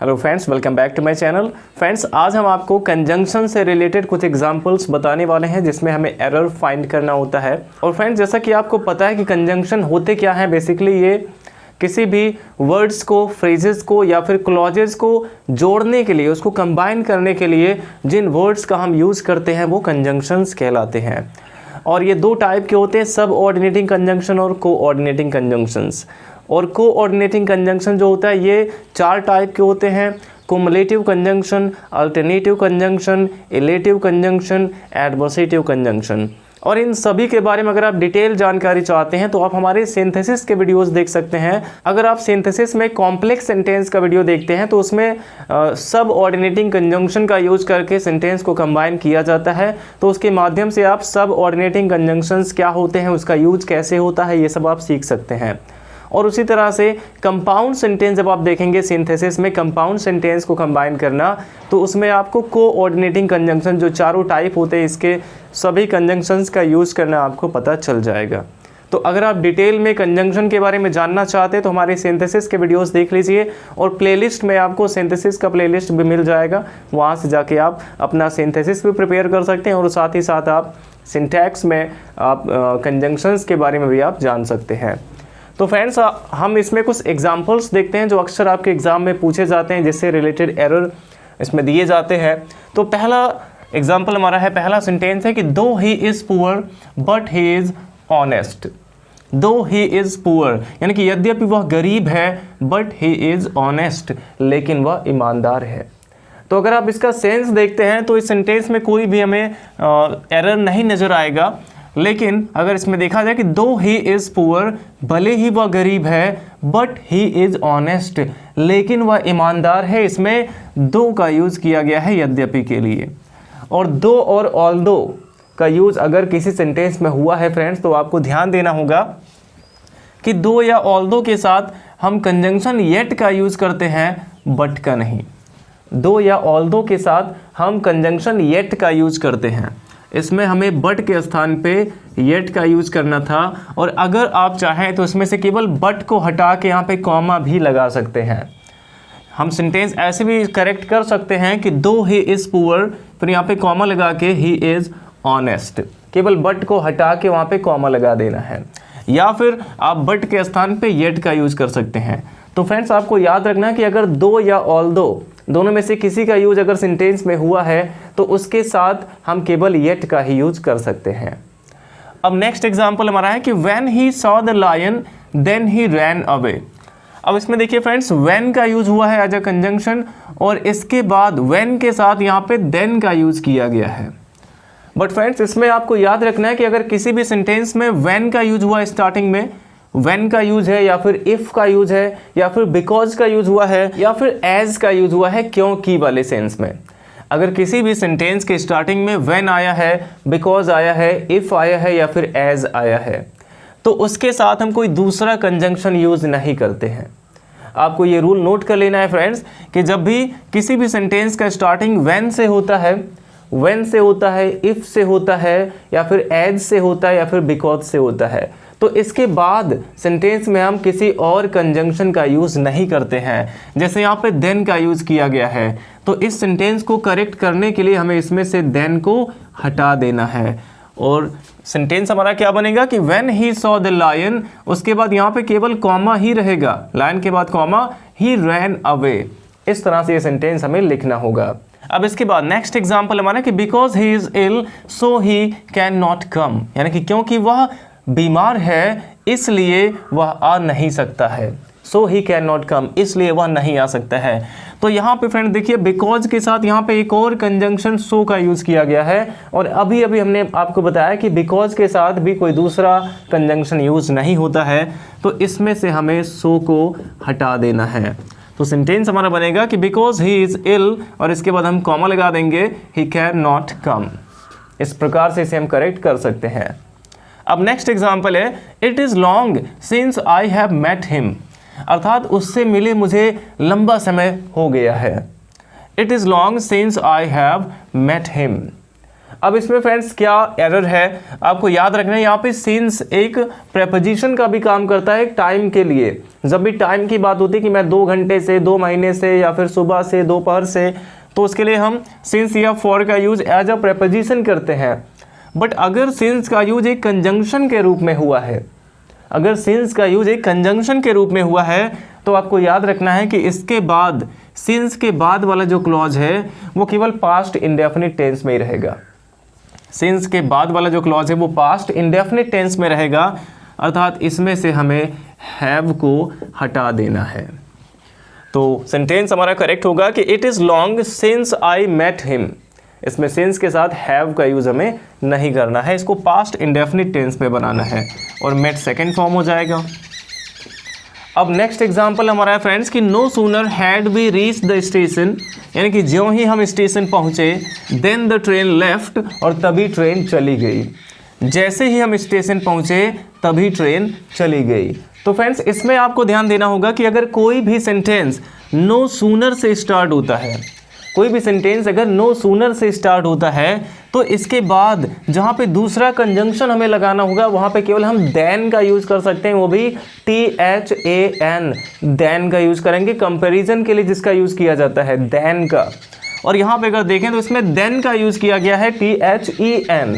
Hello friends, welcome back to my channel. Friends, आज हम आपको कंजंक्शन से रिलेटेड कुछ एग्जांपल्स बताने वाले हैं जिसमें हमें एरर फाइंड करना होता है। और फ्रेंड्स, जैसा कि आपको पता है कि कंजंक्शन होते क्या हैं, बेसिकली ये किसी भी वर्ड्स को, फ्रेजेस को या फिर क्लॉजेस को जोड़ने के लिए, उसको कंबाइन करने के लिए जिन वर्ड्स का हम यूज़ करते हैं वो कंजंक्शंस कहलाते हैं। और ये दो टाइप के होते हैं, सब ऑर्डिनेटिंग कंजंक्शन और कोऑर्डिनेटिंग कंजंक्शंस। और कोऑर्डिनेटिंग कंजंक्शन जो होता है ये चार टाइप के होते हैं: cumulative conjunction, alternative conjunction, illative conjunction, adversative conjunction. और इन सभी के बारे में अगर आप डिटेल जानकारी चाहते हैं तो आप हमारे सिंथेसिस के वीडियोस देख सकते हैं। अगर आप सिंथेसिस में कॉम्प्लेक्स सेंटेंस का वीडियो देखते हैं तो उसमें सब ऑर्डिनेटिंग कंजंक्शन का यूज करके सेंटेंस को कंबाइन किया जाता है। तो उसके माध्यम से आप सब ऑर्डिनेटिंग कंजंक्शंस क्या होते हैं, उसका यूज कैसे होता है, ये सब आप सीख सकते हैं। और उसी तरह से कंपाउंड सेंटेंस जब आप देखेंगे सिंथेसिस में कंपाउंड सेंटेंस को कंबाइन करना, तो उसमें आपको कोऑर्डिनेटिंग कंजंक्शन जो चारों टाइप होते हैं इसके सभी कंजंक्शंस का यूज़ करना आपको पता चल जाएगा। तो अगर आप डिटेल में कंजंक्शन के बारे में जानना चाहते हैं तो हमारे सिंथेसिस के वीडियोस देख लीजिए। और प्लेलिस्ट में आपको सिंथेसिस का प्लेलिस्ट भी मिल जाएगा, वहाँ से जाके आप अपना सिंथेसिस भी प्रिपेयर कर सकते हैं और साथ ही साथ आप सिंटैक्स में आप कंजंक्शंस के बारे में भी आप जान सकते हैं। तो फ्रेंड्स, हम इसमें कुछ एग्जांपल्स देखते हैं जो अक्सर आपके एग्जाम में पूछे जाते हैं, जिससे रिलेटेड एरर इसमें दिए जाते हैं। तो पहला एग्जांपल हमारा है, पहला सेंटेंस है कि दो he is poor but he is honest. दो ही इज़ पुअर यानी कि यद्यपि वह गरीब है बट ही इज़ ऑनेस्ट, लेकिन वह ईमानदार है। तो अगर आप इसका सेंस देखते हैं तो इस सेंटेंस में कोई भी हमें एरर नहीं नज़र आएगा। लेकिन अगर इसमें देखा जाए कि दो ही इज़ पुअर, भले ही वह गरीब है, बट ही इज़ ऑनेस्ट, लेकिन वह ईमानदार है, इसमें दो का यूज़ किया गया है यद्यपि के लिए। और दो और ऑल्दो का यूज़ अगर किसी सेंटेंस में हुआ है फ्रेंड्स, तो आपको ध्यान देना होगा कि दो या ऑल्दो के साथ हम कंजंक्शन येट का यूज़ करते हैं, बट का नहीं। दो या ऑल्दो के साथ हम कंजंक्शन येट का यूज़ करते हैं, इसमें हमें बट के स्थान पे येट का यूज़ करना था। और अगर आप चाहें तो इसमें से केवल बट को हटा के यहाँ पे कॉमा भी लगा सकते हैं। हम सेंटेंस ऐसे भी करेक्ट कर सकते हैं कि दो ही इज़ पुअर, फिर यहाँ पे कॉमा लगा के ही इज़ ऑनेस्ट, केवल बट को हटा के वहाँ पे कॉमा लगा देना है। या फिर आप बट के स्थान पे येट का यूज़ कर सकते हैं। तो फ्रेंड्स, आपको याद रखना कि अगर दो या ऑल्दो दोनों में से किसी का यूज अगर सेंटेंस में हुआ है तो उसके साथ हम केवल येट का ही यूज कर सकते हैं। अब नेक्स्ट एग्जांपल हमारा है कि when he saw the lion then he ran away. अब इसमें देखिए फ्रेंड्स, व्हेन का यूज हुआ है एज अ कंजंक्शन और इसके बाद व्हेन के साथ यहाँ पे देन का यूज किया गया है। बट फ्रेंड्स, इसमें आपको याद रखना है कि अगर किसी भी सेंटेंस में व्हेन का यूज हुआ स्टार्टिंग में, व्हेन का यूज है या फिर इफ का यूज है या फिर बिकॉज का यूज हुआ है या फिर एज का यूज हुआ है क्योंकि वाले सेंस में, अगर किसी भी सेंटेंस के स्टार्टिंग में व्हेन आया है, बिकॉज आया है, इफ आया है या फिर एज आया है, तो उसके साथ हम कोई दूसरा कंजंक्शन यूज नहीं करते हैं। आपको ये रूल नोट कर लेना है फ्रेंड्स कि जब भी किसी भी सेंटेंस का स्टार्टिंग व्हेन से होता है, व्हेन से होता है, इफ से होता है या फिर एज से होता है या फिर बिकॉज से होता है, तो इसके बाद सेंटेंस में हम किसी और कंजंक्शन का यूज़ नहीं करते हैं। जैसे यहाँ पे देन का यूज़ किया गया है, तो इस सेंटेंस को करेक्ट करने के लिए हमें इसमें से देन को हटा देना है और सेंटेंस हमारा क्या बनेगा कि when he saw the lion, उसके बाद यहाँ पे केवल कॉमा ही रहेगा, लायन के बाद कॉमा, ही रैन अवे। इस तरह से ये सेंटेंस हमें लिखना होगा। अब इसके बाद नेक्स्ट एग्जाम्पल हमारा कि because he is ill so he can not come, यानी कि क्योंकि वह बीमार है इसलिए वह आ नहीं सकता है। सो ही कैन नॉट कम, इसलिए वह नहीं आ सकता है। तो यहाँ पे फ्रेंड देखिए, बिकॉज के साथ यहाँ पे एक और कंजंक्शन सो का यूज़ किया गया है और अभी अभी हमने आपको बताया कि बिकॉज के साथ भी कोई दूसरा कंजंक्शन यूज़ नहीं होता है, तो इसमें से हमें सो को हटा देना है। तो सेंटेंस हमारा बनेगा कि बिकॉज ही इज़ इल और इसके बाद हम कॉमा लगा देंगे, ही कैन नॉट कम। इस प्रकार से इसे हम करेक्ट कर सकते हैं। अब नेक्स्ट एग्जाम्पल है, it is long since I have met him, अर्थात उससे मिले मुझे लंबा समय हो गया है। It is long since I have met him. अब इसमें फ्रेंड्स क्या एरर है, आपको याद रखना है यहाँ पे सिंस एक प्रेपोजिशन का भी काम करता है टाइम के लिए। जब भी टाइम की बात होती है कि मैं 2 घंटे से, 2 महीने से, या फिर सुबह से, दोपहर से, तो उसके लिए हम सिंस या फॉर का यूज एज अ प्रेपोजिशन करते हैं। बट अगर सिंस का यूज एक कंजंक्शन के रूप में हुआ है, अगर सिंस का यूज एक कंजंक्शन के रूप में हुआ है, तो आपको याद रखना है कि इसके बाद, सिंस के बाद वाला जो क्लॉज है वो केवल पास्ट इंडेफिनिट टेंस में ही रहेगा। सिंस के बाद वाला जो क्लॉज है वो पास्ट इंडेफिनिट टेंस में रहेगा, अर्थात इसमें से हमें हैव को हटा देना है। तो सेंटेंस हमारा करेक्ट होगा कि it is long since I met him. इसमें सिंस के साथ हैव का यूज़ हमें नहीं करना है, इसको पास्ट इंडेफिनिट टेंस में बनाना है और मेट सेकेंड फॉर्म हो जाएगा। अब नेक्स्ट एग्जाम्पल हमारा है फ्रेंड्स कि no sooner had we reach the station, यानी कि ज्यों ही हम स्टेशन पहुँचे देन द ट्रेन लेफ्ट, और तभी ट्रेन चली गई। जैसे ही हम स्टेशन पहुँचे तभी ट्रेन चली गई। तो फ्रेंड्स इसमें आपको ध्यान देना होगा कि अगर कोई भी सेंटेंस नो सूनर से स्टार्ट होता है, कोई भी सेंटेंस अगर नो सूनर से स्टार्ट होता है, तो इसके बाद जहाँ पे दूसरा कंजंक्शन हमें लगाना होगा वहाँ पे केवल हम देन का यूज़ कर सकते हैं, वो भी THAN, देन का यूज़ करेंगे कंपैरिजन के लिए जिसका यूज़ किया जाता है देन का। और यहाँ पे अगर देखें तो इसमें देन का यूज़ किया गया है THEN,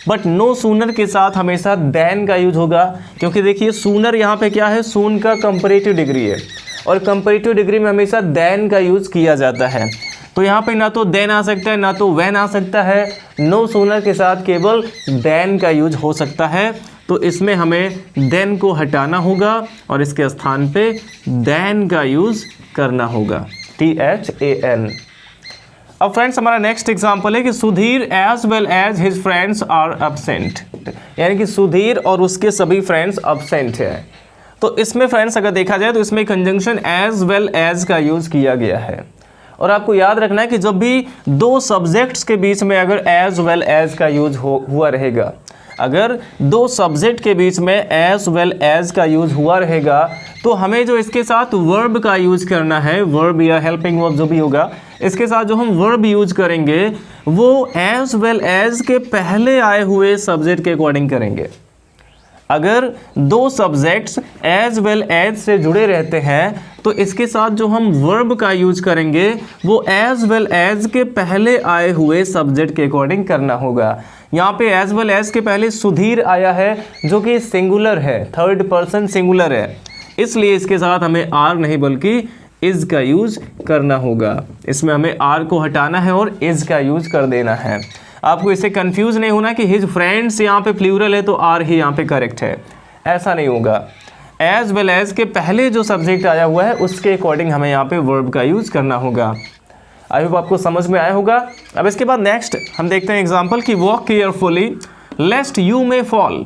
बट नो सूनर के साथ हमेशा देन का यूज होगा, क्योंकि देखिए सूनर यहाँ पे क्या है, सून का कंपैरेटिव डिग्री है, और कंपैरेटिव डिग्री में हमेशा देन का यूज़ किया जाता है। तो यहाँ पे ना तो देन आ सकता है ना तो वैन आ सकता है, नो सूनर के साथ केवल देन का यूज हो सकता है। तो इसमें हमें देन को हटाना होगा और इसके स्थान पे देन का यूज़ करना होगा, THAN। अब फ्रेंड्स हमारा नेक्स्ट एग्जाम्पल है कि Sudhir as well as his friends are absent, यानी कि सुधीर और उसके सभी फ्रेंड्स एब्सेंट है। तो इसमें फ्रेंड्स अगर देखा जाए तो इसमें कंजंक्शन एज वेल एज का यूज़ किया गया है। और आपको याद रखना है कि जब भी दो सब्जेक्ट्स के बीच में अगर एज वेल एज का यूज हुआ रहेगा, अगर दो सब्जेक्ट के बीच में एज वेल एज का यूज हुआ रहेगा, तो हमें जो इसके साथ वर्ब का यूज करना है, वर्ब या हेल्पिंग वर्ब जो भी होगा, इसके साथ जो हम वर्ब यूज करेंगे वो एज वेल एज के पहले आए हुए सब्जेक्ट के अकॉर्डिंग करेंगे। अगर दो सब्जेक्ट्स एज वेल एज से जुड़े रहते हैं तो इसके साथ जो हम वर्ब का यूज करेंगे वो एज वेल एज के पहले आए हुए सब्जेक्ट के अकॉर्डिंग करना होगा। यहाँ पे एज वेल एज के पहले सुधीर आया है जो कि सिंगुलर है, थर्ड पर्सन सिंगुलर है, इसलिए इसके साथ हमें आर नहीं बल्कि इज का यूज करना होगा। इसमें हमें आर को हटाना है और इज का यूज कर देना है। आपको इससे कंफ्यूज नहीं होना कि हिज फ्रेंड्स यहाँ पे प्लूरल है तो आर ही यहाँ पे करेक्ट है, ऐसा नहीं होगा। एज वेल एज के पहले जो सब्जेक्ट आया हुआ है उसके अकॉर्डिंग हमें यहाँ पे वर्ब का यूज करना होगा। आई होप आपको समझ में आया होगा। अब इसके बाद नेक्स्ट हम देखते हैं एग्जाम्पल कि walk carefully लेस्ट you may fall.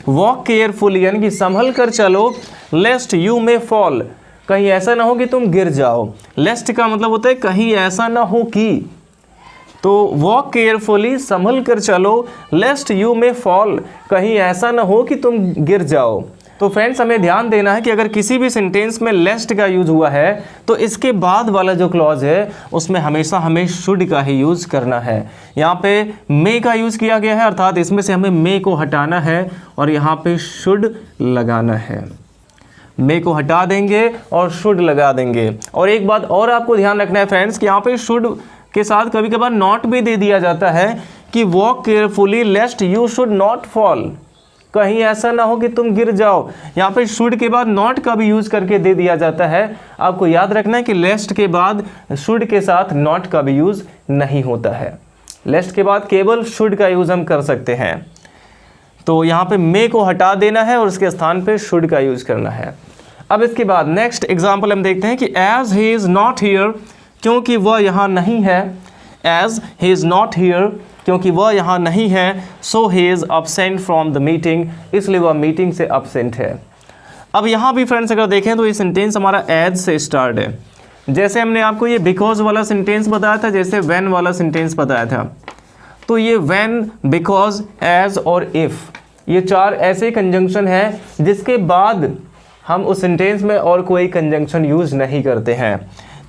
Walk carefully यानी कि संभल कर चलो, लेस्ट यू मे फॉल, कहीं ऐसा ना हो कि तुम गिर जाओ। लेस्ट का मतलब होता है कहीं ऐसा ना हो कि, तो वॉक केयरफुली संभल कर चलो, लेस्ट यू मे फॉल, कहीं ऐसा ना हो कि तुम गिर जाओ। तो फ्रेंड्स हमें ध्यान देना है कि अगर किसी भी सेंटेंस में लेस्ट का यूज हुआ है तो इसके बाद वाला जो क्लॉज है उसमें हमेशा हमें शुड का ही यूज करना है। यहाँ पे मे का यूज किया गया है, अर्थात इसमें से हमें मे को हटाना है और यहाँ पे शुड लगाना है। मे को हटा देंगे और शुड लगा देंगे। और एक बात और आपको ध्यान रखना है फ्रेंड्स कि यहाँ पे शुड के साथ कभी कभार नॉट भी दे दिया जाता है कि walk carefully लेस्ट you should not fall, कहीं ऐसा ना हो कि तुम गिर जाओ। यहाँ पे शुड के बाद नॉट का भी यूज करके दे दिया जाता है। आपको याद रखना है कि लेस्ट के बाद शुड के साथ नॉट का भी यूज नहीं होता है, लेस्ट के बाद केवल शुड का यूज हम कर सकते हैं। तो यहाँ पे मे को हटा देना है और उसके स्थान पे शुड का यूज करना है। अब इसके बाद नेक्स्ट एग्जाम्पल हम देखते हैं कि as he is not here, क्योंकि वह यहाँ नहीं है। As he is not here, क्योंकि वह यहाँ नहीं है। So he is absent from the meeting, इसलिए वह मीटिंग से absent है। अब यहाँ भी फ्रेंड्स अगर देखें तो ये सेंटेंस हमारा एज से स्टार्ट है। जैसे हमने आपको ये बिकॉज वाला सेंटेंस बताया था, जैसे व्हेन वाला सेंटेंस बताया था, तो ये व्हेन, बिकॉज, एज और इफ़, ये चार ऐसे कंजंक्शन हैं जिसके बाद हम उस सेंटेंस में और कोई कंजंक्शन यूज़ नहीं करते हैं।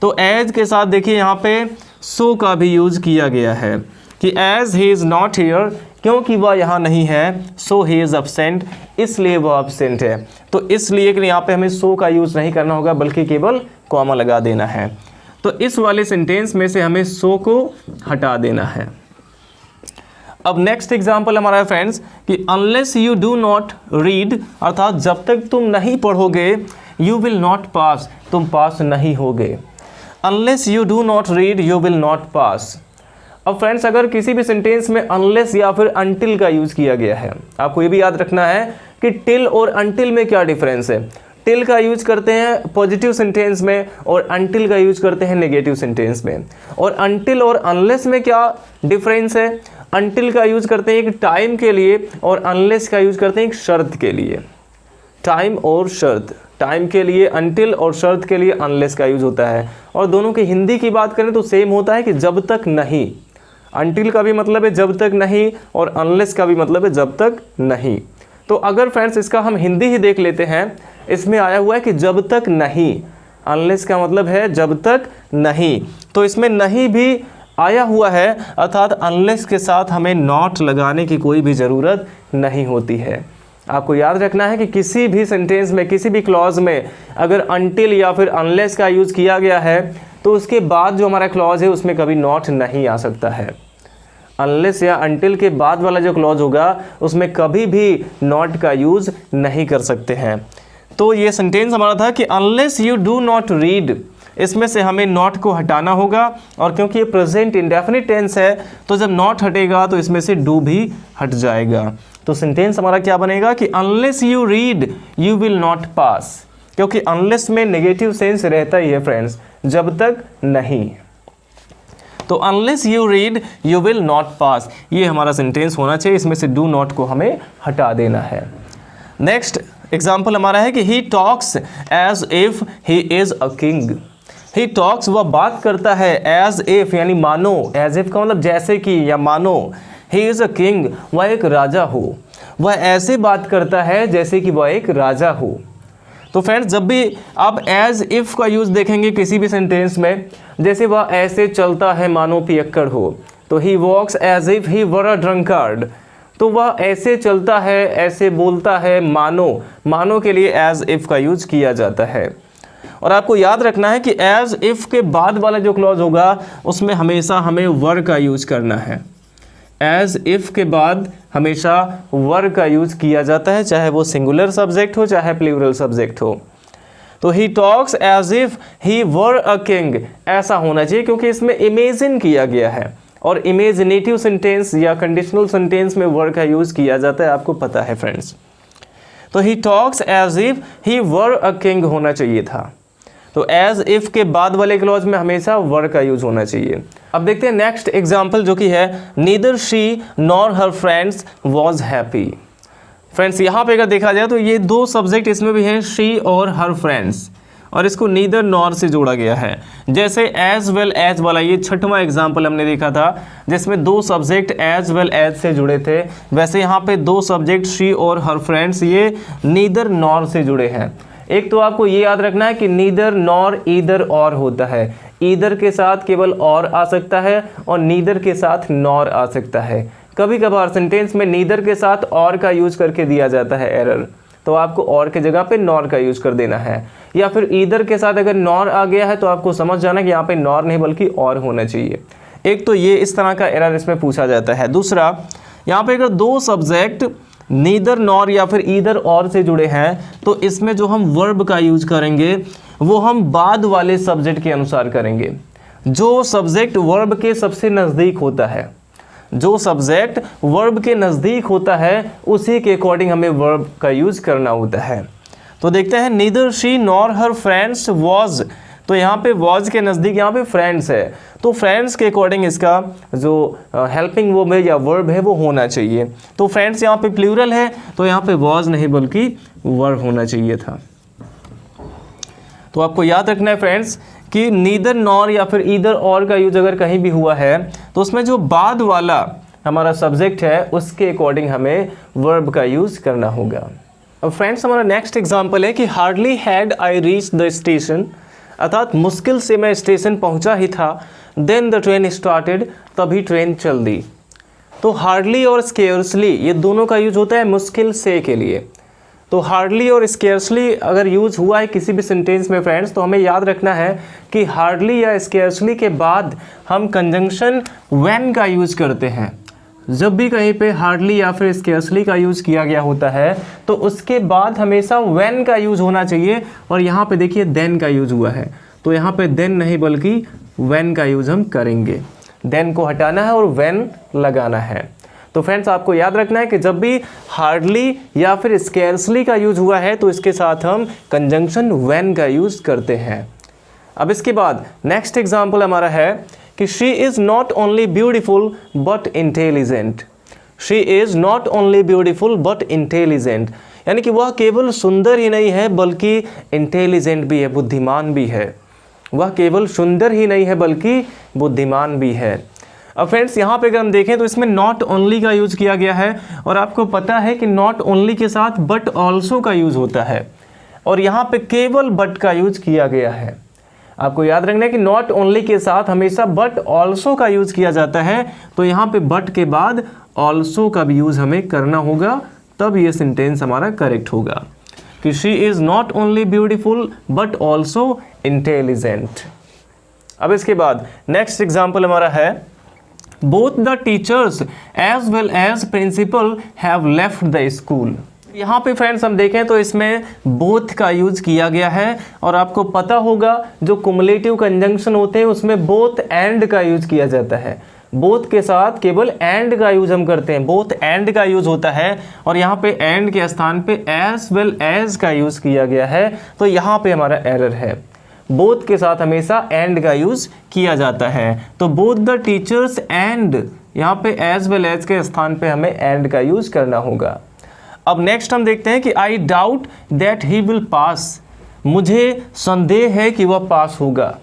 तो एज के साथ देखिए यहाँ पे सो का भी यूज़ किया गया है, कि as he is not here, क्योंकि वह यहाँ नहीं है, सो ही इज़ एब्सेंट, इसलिए वह एब्सेंट है। तो इसलिए कि यहाँ पे हमें सो का यूज़ नहीं करना होगा बल्कि केवल कॉमा लगा देना है। तो इस वाले सेंटेंस में से हमें सो को हटा देना है। अब नेक्स्ट एग्जाम्पल हमारा है फ्रेंड्स कि unless you do not read, अर्थात जब तक तुम नहीं पढ़ोगे, यू विल नॉट पास, तुम पास नहीं होगे। Unless you do not read you will not pass. अब फ्रेंड्स अगर किसी भी सेंटेंस में अनलेस या फिर अनटिल का यूज़ किया गया है, आपको ये भी याद रखना है कि टिल और अनटिल में क्या डिफरेंस है। टिल का यूज करते हैं पॉजिटिव सेंटेंस में और अनटिल का यूज करते हैं नेगेटिव सेंटेंस में। और अनटिल और अनलेस में क्या डिफरेंस है, अनटिल का यूज करते हैं एक टाइम के लिए और अनलेस का यूज करते हैं एक शर्त के लिए। टाइम और शर्त, टाइम के लिए अनटिल और शर्त के लिए अनलेस का यूज होता है। और दोनों की हिंदी की बात करें तो सेम होता है कि जब तक नहीं। अनटिल का भी मतलब है जब तक नहीं और अनलेस का भी मतलब है जब तक नहीं। तो अगर फ्रेंड्स इसका हम हिंदी ही देख लेते हैं, इसमें आया हुआ है कि जब तक नहीं, अनलेस का मतलब है जब तक नहीं, तो इसमें नहीं भी आया हुआ है, अर्थात अनलेस के साथ हमें नॉट लगाने की कोई भी ज़रूरत नहीं होती है। आपको याद रखना है कि किसी भी सेंटेंस में, किसी भी क्लॉज में अगर अनटिल या फिर अनलेस का यूज़ किया गया है तो उसके बाद जो हमारा क्लॉज है उसमें कभी नॉट नहीं आ सकता है। अनलेस या अनटिल के बाद वाला जो क्लॉज होगा उसमें कभी भी नॉट का यूज़ नहीं कर सकते हैं। तो ये सेंटेंस हमारा था कि unless you do not read, इसमें से हमें नॉट को हटाना होगा। और क्योंकि ये प्रेजेंट इंडेफिनिट टेंस है तो जब नॉट हटेगा तो इसमें से डू भी हट जाएगा। तो सेंटेंस हमारा क्या बनेगा कि unless you read you will not pass, क्योंकि अनलेस में नेगेटिव सेंस रहता ही है फ्रेंड्स, जब तक नहीं। तो unless you read you will not pass, ये हमारा सेंटेंस होना चाहिए। इसमें से डू नॉट को हमें हटा देना है। नेक्स्ट एग्जाम्पल हमारा है कि he talks as if he is a king. He talks, वह बात करता है, एज इफ यानी मानो, एज इफ का मतलब जैसे कि या मानो, ही इज अ किंग, वह एक राजा हो। वह ऐसे बात करता है जैसे कि वह एक राजा हो। तो फ्रेंड्स जब भी आप एज इफ का यूज देखेंगे किसी भी सेंटेंस में, जैसे वह ऐसे चलता है मानो पियक्कड़ हो, तो he walks as if he were a drunkard, तो वह ऐसे चलता है, ऐसे बोलता है मानो, मानो के लिए एज इफ का यूज किया जाता है। और आपको याद रखना है कि एज इफ के बाद वाला जो क्लॉज होगा उसमें हमेशा हमें वर का यूज करना है। एज इफ के बाद हमेशा वर का यूज किया जाता है, चाहे वो सिंगुलर सब्जेक्ट हो चाहे प्लूरल सब्जेक्ट हो। तो he talks as if he were a king, ऐसा होना चाहिए क्योंकि इसमें इमेजिन किया गया है और इमेजिनेटिव सेंटेंस या कंडीशनल सेंटेंस में वर का यूज किया जाता है, आपको पता है फ्रेंड्स। तो he talks as if he were a king होना चाहिए था। तो एज इफ के बाद वाले क्लॉज में हमेशा वर का यूज होना चाहिए। अब देखते हैं नेक्स्ट एग्जाम्पल जो कि है neither she nor her friends was happy. Friends यहाँ पे अगर देखा जाए तो ये दो सब्जेक्ट इसमें भी हैं, शी और हर फ्रेंड्स, और इसको नीदर नॉर से जोड़ा गया है। जैसे एज वेल एज वाला ये छठवां एग्जाम्पल हमने देखा था जिसमें दो सब्जेक्ट एज वेल एज से जुड़े थे, वैसे यहाँ पे दो सब्जेक्ट शी और हर फ्रेंड्स ये नीदर नॉर से जुड़े हैं। एक तो आपको ये याद रखना है कि नीदर नॉर ईदर और होता है, ईदर के साथ केवल और आ सकता है और नीदर के साथ नॉर आ सकता है। कभी कभार सेंटेंस में नीदर के साथ और का यूज करके दिया जाता है एरर, तो आपको और के जगह पे नॉर का यूज कर देना है। या फिर ईदर के साथ अगर नॉर आ गया है तो आपको समझ जाना कि यहाँ पे नॉर नहीं बल्कि और होना चाहिए। एक तो ये इस तरह का एरर इसमें पूछा जाता है। दूसरा, यहाँ पे अगर दो सब्जेक्ट नीदर नॉर या फिर ईदर और से जुड़े हैं तो इसमें जो हम वर्ब का यूज करेंगे वो हम बाद वाले सब्जेक्ट के अनुसार करेंगे। जो सब्जेक्ट वर्ब के सबसे नज़दीक होता है, जो सब्जेक्ट वर्ब के नज़दीक होता है उसी के अकॉर्डिंग हमें वर्ब का यूज करना होता है। तो देखते हैं neither she nor her friends was, तो यहाँ पे वॉज के नज़दीक यहाँ पे फ्रेंड्स है, तो फ्रेंड्स के अकॉर्डिंग इसका जो हेल्पिंग वर्ब है या वर्ब है वो होना चाहिए। तो फ्रेंड्स यहाँ पे प्लूरल है तो यहाँ पे वॉज नहीं बल्कि वर्ब होना चाहिए था। तो आपको याद रखना है फ्रेंड्स कि नीदर नॉर या फिर ईदर और का यूज अगर कहीं भी हुआ है तो उसमें जो बाद वाला हमारा सब्जेक्ट है उसके अकॉर्डिंग हमें वर्ब का यूज करना होगा। अब फ्रेंड्स हमारा नेक्स्ट एग्जाम्पल है कि hardly had I reach the station, अर्थात मुश्किल से मैं स्टेशन पहुंचा ही था। देन द ट्रेन स्टार्टेड, तभी ट्रेन चल दी। तो हार्डली और स्केर्सली ये दोनों का यूज होता है मुश्किल से के लिए। तो हार्डली और स्केर्सली अगर यूज़ हुआ है किसी भी सेंटेंस में फ्रेंड्स, तो हमें याद रखना है कि हार्डली या स्केर्सली के बाद हम कंजंक्शन व्हेन का यूज़ करते हैं। जब भी कहीं पे हार्डली या फिर स्केर्सली का यूज़ किया गया होता है तो उसके बाद हमेशा व्हेन का यूज़ होना चाहिए। और यहाँ पे देखिए देन का यूज़ हुआ है, तो यहाँ पे देन नहीं बल्कि व्हेन का यूज़ हम करेंगे। देन को हटाना है और व्हेन लगाना है। तो फ्रेंड्स आपको याद रखना है कि जब भी हार्डली या फिर स्केर्सली का यूज़ हुआ है तो इसके साथ हम कंजंक्शन व्हेन का यूज़ करते हैं। अब इसके बाद नेक्स्ट एग्जाम्पल हमारा है कि she is not only beautiful but intelligent. She is not only beautiful but intelligent, यानी कि वह केवल सुंदर ही नहीं है बल्कि इंटेलिजेंट भी है, बुद्धिमान भी है। वह केवल सुंदर ही नहीं है बल्कि बुद्धिमान भी है। अब फ्रेंड्स यहाँ पे अगर हम देखें तो इसमें नॉट ओनली का यूज़ किया गया है और आपको पता है कि नॉट ओनली के साथ बट ऑल्सो का यूज़ होता है और यहाँ पे केवल बट का यूज़ किया गया है। आपको याद रखना है कि नॉट ओनली के साथ हमेशा बट ऑल्सो का यूज़ किया जाता है, तो यहाँ पे बट के बाद ऑल्सो का भी यूज़ हमें करना होगा, तब ये सेंटेंस हमारा करेक्ट होगा कि she is not only beautiful but also intelligent. अब इसके बाद नेक्स्ट एग्जाम्पल हमारा है both the teachers as well as principal have left the school. यहाँ पे फ्रेंड्स हम देखें तो इसमें बोथ का यूज किया गया है और आपको पता होगा जो कुमुलेटिव कंजंक्शन होते हैं उसमें बोथ एंड का यूज किया जाता है। बोथ के साथ केवल एंड का यूज हम करते हैं, बोथ एंड का यूज होता है और यहाँ पे एंड के स्थान पे एज वेल एज का यूज किया गया है, तो यहाँ पे हमारा एरर है। बोथ के साथ हमेशा एंड का यूज किया जाता है, तो बोथ द टीचर्स एंड, यहाँ पे एज वेल एज के स्थान पे हमें एंड का यूज करना होगा। अब नेक्स्ट हम देखते हैं कि I doubt that he will pass, मुझे संदेह है कि वह पास होगा।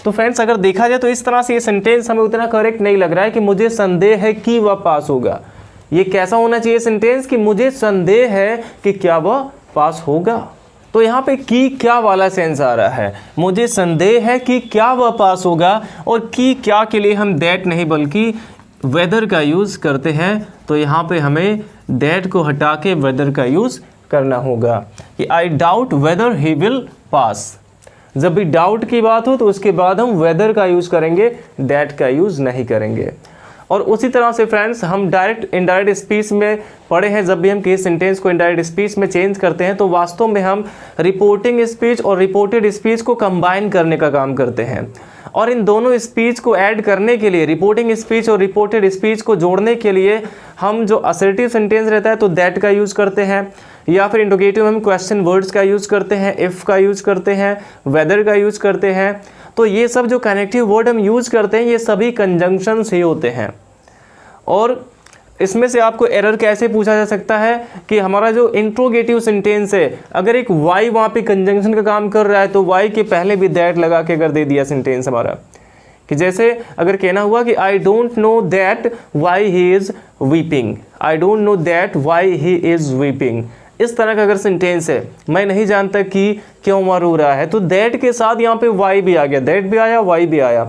तो फ्रेंड्स अगर देखा जाए तो इस तरह से ये सेंटेंस हमें उतना करेक्ट नहीं लग रहा है कि मुझे संदेह है कि वह पास होगा। ये कैसा होना चाहिए सेंटेंस कि मुझे संदेह है कि क्या वह पास होगा। तो यहाँ पे की क्या वाला सेंस आ रहा है, मुझे संदेह है कि क्या वह पास होगा, और की क्या के लिए हम दैट नहीं बल्कि वेदर का यूज़ करते हैं, तो यहाँ पे हमें दैट को हटा के वेदर का यूज़ करना होगा कि I doubt weather he will pass. जब भी डाउट की बात हो तो उसके बाद हम वेदर का यूज़ करेंगे, दैट का यूज़ नहीं करेंगे। और उसी तरह से फ्रेंड्स हम डायरेक्ट इनडायरेक्ट स्पीच में पढ़े हैं, जब भी हम किसी सेंटेंस को इनडायरेक्ट स्पीच में चेंज करते हैं तो वास्तव में हम रिपोर्टिंग स्पीच और रिपोर्टेड स्पीच को कंबाइन करने का काम करते हैं। और इन दोनों स्पीच को ऐड करने के लिए, रिपोर्टिंग स्पीच और रिपोर्टेड स्पीच को जोड़ने के लिए हम जो असर्टिव सेंटेंस रहता है तो दैट का यूज़ करते हैं, या फिर इंट्रोगेटिव हम क्वेश्चन वर्ड्स का यूज़ करते हैं, इफ़ का यूज़ करते हैं, वेदर का यूज़ करते हैं। तो ये सब जो कनेक्टिव वर्ड हम यूज़ करते हैं ये सभी कंजंक्शंस ही होते हैं। और इसमें से आपको एरर कैसे पूछा जा सकता है कि हमारा जो इंट्रोगेटिव सेंटेंस है, अगर एक वाई वहाँ पे कंजंक्शन का काम कर रहा है तो वाई के पहले भी दैट लगा के अगर दे दिया सेंटेंस हमारा, कि जैसे अगर कहना हुआ कि I don't know that why he is weeping, I don't know that why he is weeping, इस तरह का अगर सेंटेंस है, मैं नहीं जानता कि क्यों वह रो रहा है, तो दैट के साथ यहाँ पे वाई भी आ गया, दैट भी आया, वाई भी आया।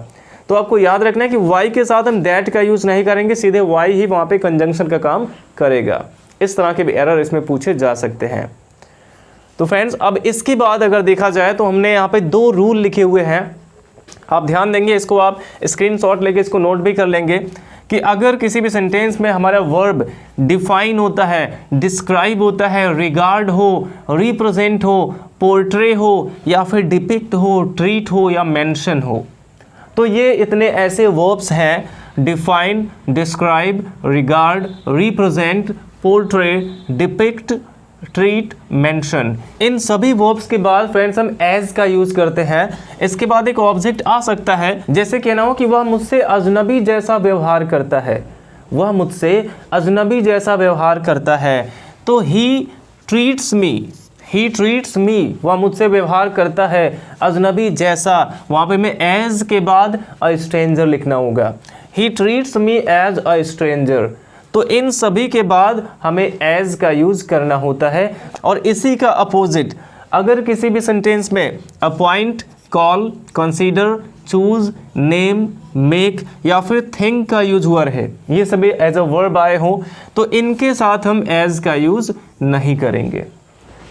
तो आपको याद रखना है कि वाई के साथ हम दैट का यूज़ नहीं करेंगे, सीधे वाई ही वहाँ पे कंजंक्शन का काम करेगा। इस तरह के भी एरर इसमें पूछे जा सकते हैं। तो फ्रेंड्स अब इसके बाद अगर देखा जाए तो हमने यहाँ पे 2 रूल लिखे हुए हैं, आप ध्यान देंगे, इसको आप स्क्रीनशॉट लेके इसको नोट भी कर लेंगे कि अगर किसी भी सेंटेंस में हमारा वर्ब डिफाइन होता है, डिस्क्राइब होता है, रिगार्ड हो, रिप्रेजेंट हो, पोर्ट्रे हो, या फिर डिपिक्ट हो, ट्रीट हो या मेंशन हो, तो ये इतने ऐसे वर्ब्स हैं, define, describe, regard, represent, portray, depict, treat, mention, इन सभी वर्ब्स के बाद फ्रेंड्स हम एज का यूज़ करते हैं। इसके बाद एक ऑब्जेक्ट आ सकता है, जैसे कहना हो कि वह मुझसे अजनबी जैसा व्यवहार करता है, वह मुझसे अजनबी जैसा व्यवहार करता है, तो ही ट्रीट्स मी, ही ट्रीट्स मी, वह मुझसे व्यवहार करता है अजनबी जैसा, वहाँ पे मैं एज के बाद अ स्ट्रेंजर लिखना होगा, he treats me as a stranger. तो इन सभी के बाद हमें एज का यूज़ करना होता है। और इसी का अपोजिट, अगर किसी भी सेंटेंस में appoint, call, consider, choose, name, make या फिर थिंक का यूज हुआ है, ये सभी एज अ वर्ब आए हों तो इनके साथ हम एज का यूज नहीं करेंगे।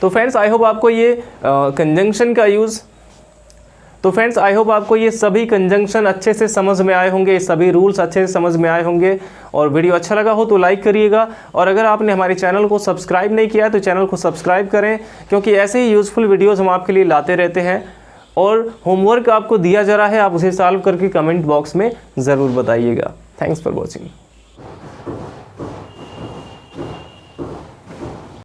तो फ्रेंड्स आई होप आपको ये कंजंक्शन का यूज़ आपको ये सभी कंजंक्शन अच्छे से समझ में आए होंगे, ये सभी रूल्स अच्छे से समझ में आए होंगे। और वीडियो अच्छा लगा हो तो लाइक करिएगा, और अगर आपने हमारे चैनल को सब्सक्राइब नहीं किया तो चैनल को सब्सक्राइब करें, क्योंकि ऐसे ही यूज़फुल वीडियोज़ हम आपके लिए लाते रहते हैं। और होमवर्क आपको दिया जा रहा है, आप उसे सॉल्व करके कमेंट बॉक्स में ज़रूर बताइएगा। Thanks for watching.